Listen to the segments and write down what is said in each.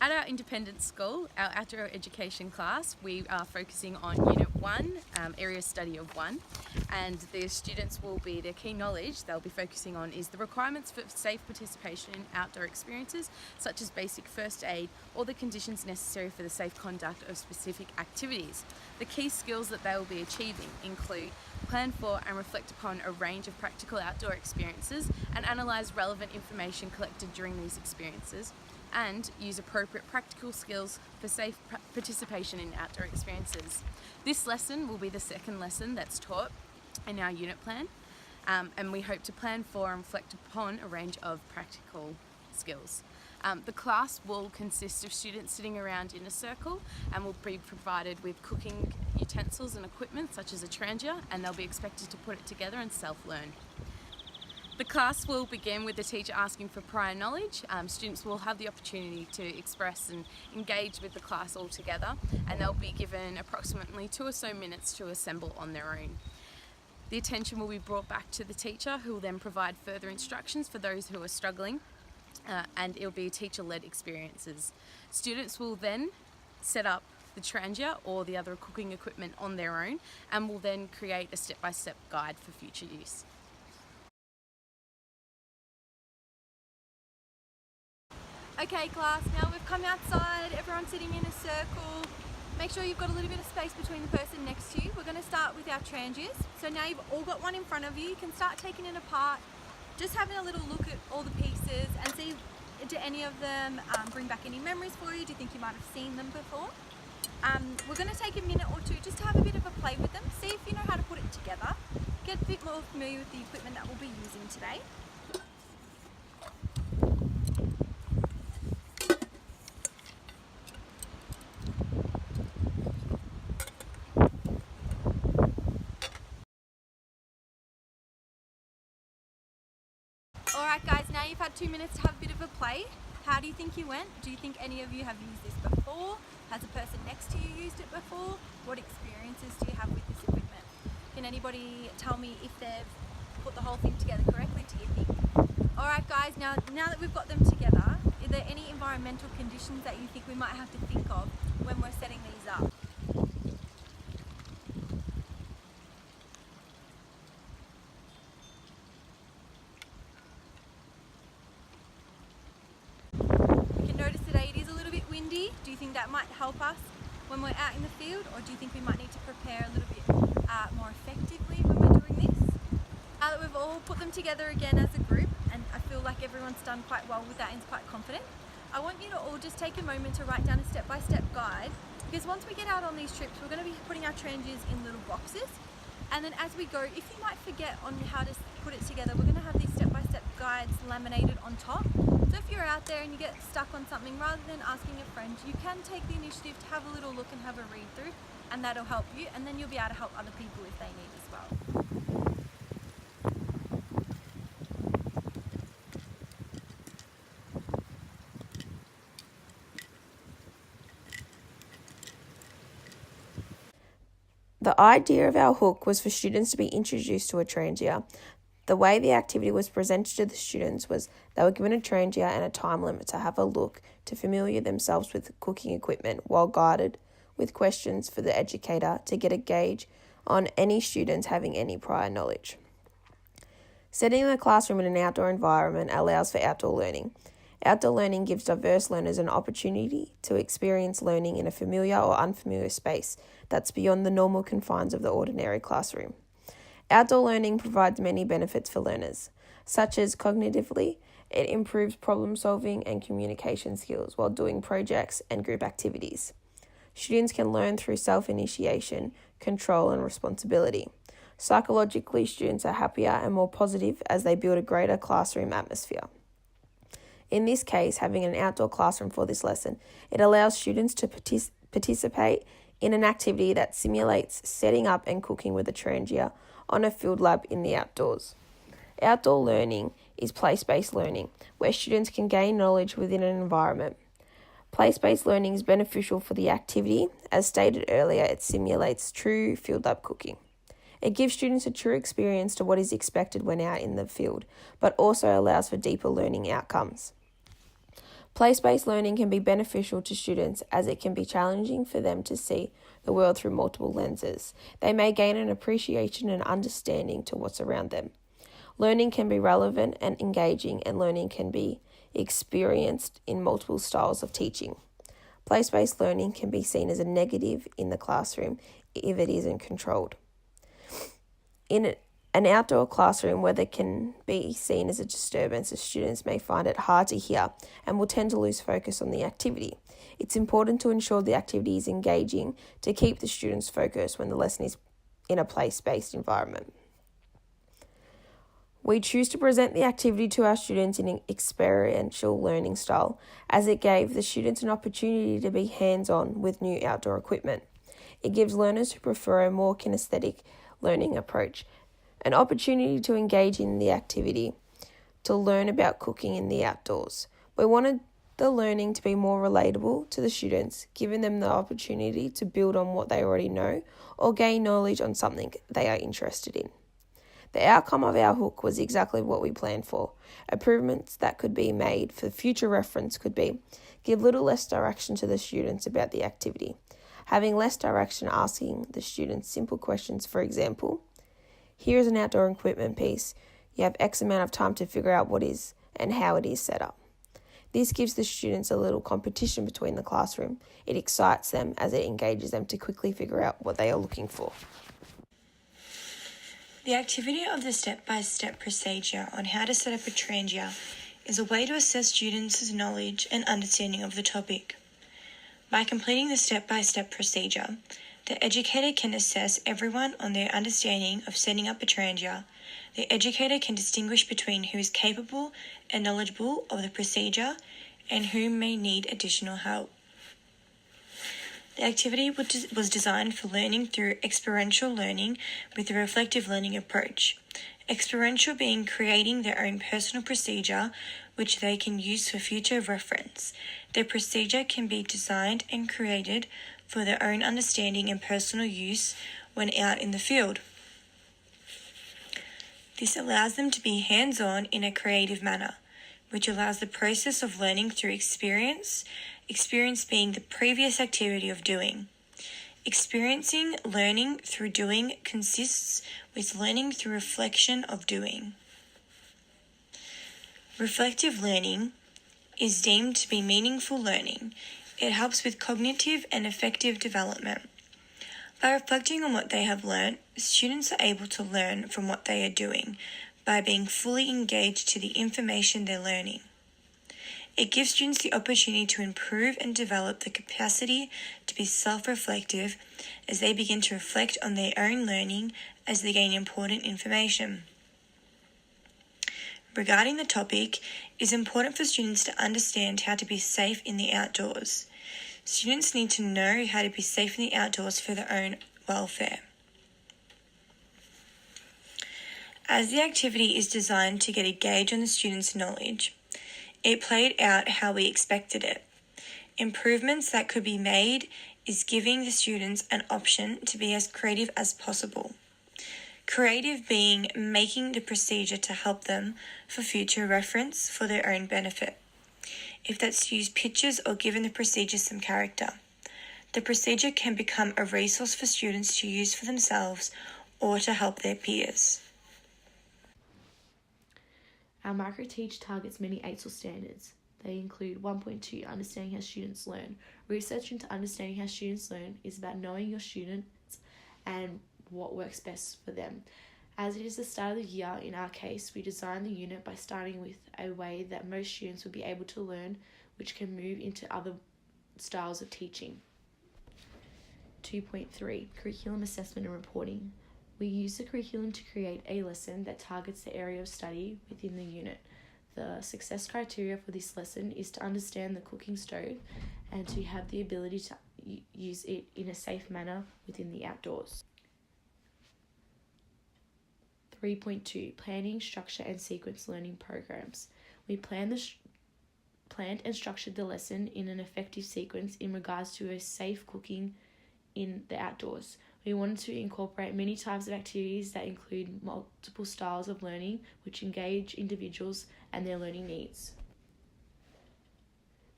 At our independent school, our outdoor education class, we are focusing on Unit 1, Area Study of 1, and the students will be, their key knowledge they'll be focusing on is the requirements for safe participation in outdoor experiences, such as basic first aid or the conditions necessary for the safe conduct of specific activities. The key skills that they will be achieving include plan for and reflect upon a range of practical outdoor experiences and analyse relevant information collected during these experiences, and use appropriate practical skills for safe participation in outdoor experiences. This lesson will be the second lesson that's taught in our unit plan, and we hope to plan for and reflect upon a range of practical skills. The class will consist of students sitting around in a circle and will be provided with cooking utensils and equipment such as a trangia, and they'll be expected to put it together and self-learn. The class will begin with the teacher asking for prior knowledge. Students will have the opportunity to express and engage with the class all together, and they'll be given approximately 2 or so minutes to assemble on their own. The attention will be brought back to the teacher, who will then provide further instructions for those who are struggling, and it will be teacher-led experiences. Students will then set up the trangia or the other cooking equipment on their own, and will then create a step-by-step guide for future use. Okay class, now we've come outside, everyone's sitting in a circle. Make sure you've got a little bit of space between the person next to you. We're going to start with our trangias. So now you've all got one in front of you, you can start taking it apart, just having a little look at all the pieces and see, do any of them bring back any memories for you? Do you think you might have seen them before? We're going to take a minute or two just to have a bit of a play with them, see if you know how to put it together, get a bit more familiar with the equipment that we'll be using today. Alright guys, now you've had 2 minutes to have a bit of a play. How do you think you went? Do you think any of you have used this before? Has a person next to you used it before? What experiences do you have with this equipment? Can anybody tell me if they've put the whole thing together correctly, do you think? Alright guys, now that we've got them together, are there any environmental conditions that you think we might have to think of when we're setting these up? Do you think that might help us when we're out in the field, or do you think we might need to prepare a little bit more effectively when we're doing this? Now that we've all put them together again as a group, and I feel like everyone's done quite well with that and is quite confident, I want you to all just take a moment to write down a step-by-step guide, because once we get out on these trips we're going to be putting our trangias in little boxes, and then as we go, if you might forget on how to put it together, we're going to have these step-by-step guides laminated on top. So if you're out there and you get stuck on something, rather than asking a friend, you can take the initiative to have a little look and have a read through, and that'll help you, and then you'll be able to help other people if they need as well. The idea of our hook was for students to be introduced to a trangia. The way the activity was presented to the students was they were given a trangia and a time limit to have a look to familiar themselves with cooking equipment, while guided with questions for the educator to get a gauge on any students having any prior knowledge. Setting the classroom in an outdoor environment allows for outdoor learning. Outdoor learning gives diverse learners an opportunity to experience learning in a familiar or unfamiliar space that's beyond the normal confines of the ordinary classroom. Outdoor learning provides many benefits for learners, such as cognitively, it improves problem solving and communication skills while doing projects and group activities. Students can learn through self-initiation, control and responsibility. Psychologically, students are happier and more positive as they build a greater classroom atmosphere. In this case, having an outdoor classroom for this lesson, it allows students to participate in an activity that simulates setting up and cooking with a trangia on a field lab in the outdoors. Outdoor learning is place-based learning, where students can gain knowledge within an environment. Place-based learning is beneficial for the activity. As stated earlier, it simulates true field lab cooking. It gives students a true experience to what is expected when out in the field, but also allows for deeper learning outcomes. Place-based learning can be beneficial to students as it can be challenging for them to see the world through multiple lenses. They may gain an appreciation and understanding to what's around them. Learning can be relevant and engaging, and learning can be experienced in multiple styles of teaching. Place-based learning can be seen as a negative in the classroom if it isn't controlled. In an outdoor classroom, weather can be seen as a disturbance as students may find it hard to hear and will tend to lose focus on the activity. It's important to ensure the activity is engaging to keep the students focused when the lesson is in a place-based environment. We choose to present the activity to our students in an experiential learning style, as it gave the students an opportunity to be hands-on with new outdoor equipment. It gives learners who prefer a more kinesthetic learning approach an opportunity to engage in the activity, to learn about cooking in the outdoors. We wanted the learning to be more relatable to the students, giving them the opportunity to build on what they already know or gain knowledge on something they are interested in. The outcome of our hook was exactly what we planned for. Improvements that could be made for future reference could be give little less direction to the students about the activity. Having less direction, asking the students simple questions, for example, here is an outdoor equipment piece. You have X amount of time to figure out what is and how it is set up. This gives the students a little competition between the classroom. It excites them as it engages them to quickly figure out what they are looking for. The activity of the step-by-step procedure on how to set up a trangia is a way to assess students' knowledge and understanding of the topic. By completing the step-by-step procedure, the educator can assess everyone on their understanding of setting up a trangia. The educator can distinguish between who is capable and knowledgeable of the procedure and who may need additional help. The activity was designed for learning through experiential learning with a reflective learning approach. Experiential being creating their own personal procedure which they can use for future reference. Their procedure can be designed and created for their own understanding and personal use when out in the field. This allows them to be hands-on in a creative manner, which allows the process of learning through experience being the previous activity of doing. Experiencing learning through doing consists with learning through reflection of doing. Reflective learning is deemed to be meaningful learning. It helps with cognitive and affective development. By reflecting on what they have learned, students are able to learn from what they are doing by being fully engaged to the information they're learning. It gives students the opportunity to improve and develop the capacity to be self-reflective as they begin to reflect on their own learning as they gain important information. Regarding the topic, it is important for students to understand how to be safe in the outdoors. Students need to know how to be safe in the outdoors for their own welfare. As the activity is designed to get a gauge on the students' knowledge, it played out how we expected it. Improvements that could be made is giving the students an option to be as creative as possible. Creative being making the procedure to help them for future reference for their own benefit. If that's to use pictures or giving the procedure some character. The procedure can become a resource for students to use for themselves or to help their peers. Our Microteach targets many ATEL standards. They include 1.2 understanding how students learn. Research into understanding how students learn is about knowing your students and what works best for them. As it is the start of the year, in our case, we designed the unit by starting with a way that most students would be able to learn, which can move into other styles of teaching. 2.3 Curriculum Assessment and Reporting. We use the curriculum to create a lesson that targets the area of study within the unit. The success criteria for this lesson is to understand the cooking stove and to have the ability to use it in a safe manner within the outdoors. 3.2 Planning, Structure and Sequence Learning Programs. We planned and structured the lesson in an effective sequence in regards to a safe cooking in the outdoors. We wanted to incorporate many types of activities that include multiple styles of learning which engage individuals and their learning needs.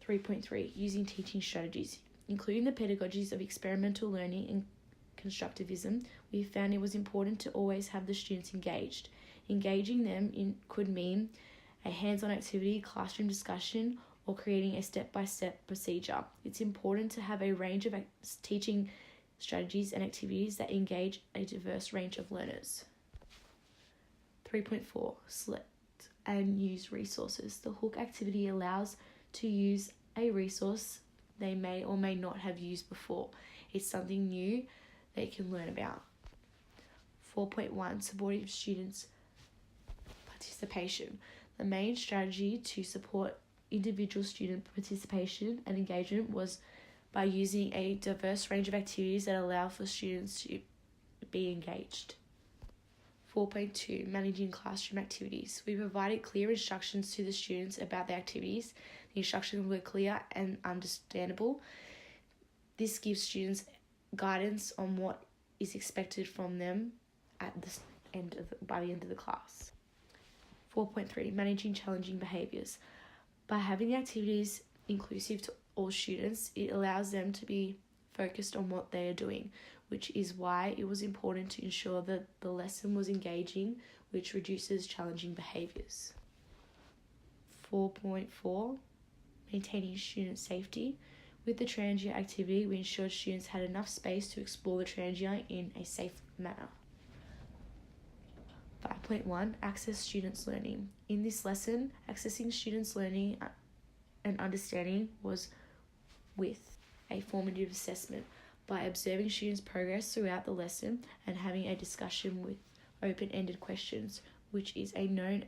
3.3 Using teaching strategies. Including the pedagogies of experimental learning and constructivism, we found it was important to always have the students engaged. Engaging them could mean a hands-on activity, classroom discussion, or creating a step-by-step procedure. It's important to have a range of teaching strategies and activities that engage a diverse range of learners. 3.4 Select and use resources. The hook activity allows to use a resource they may or may not have used before. It's something new they can learn about. 4.1 Supporting students' participation. The main strategy to support individual student participation and engagement was by using a diverse range of activities that allow for students to be engaged. 4.2 Managing classroom activities. We provided clear instructions to the students about the activities. The instructions were clear and understandable. This gives students guidance on what is expected from them by the end of the class. 4.3 Managing challenging behaviours. By having the activities inclusive to all students, it allows them to be focused on what they are doing, which is why it was important to ensure that the lesson was engaging, which reduces challenging behaviours. 4.4 Maintaining student safety. With the Trangia activity, we ensured students had enough space to explore the Trangia in a safe manner. 5.1 Access students' learning. In this lesson, accessing students' learning and understanding was with a formative assessment by observing students' progress throughout the lesson and having a discussion with open-ended questions, which is known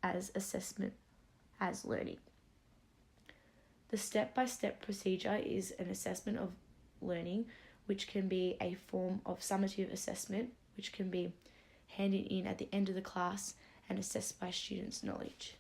as assessment as learning. The step-by-step procedure is an assessment of learning, which can be a form of summative assessment, which can be handed in at the end of the class and assessed by students' knowledge.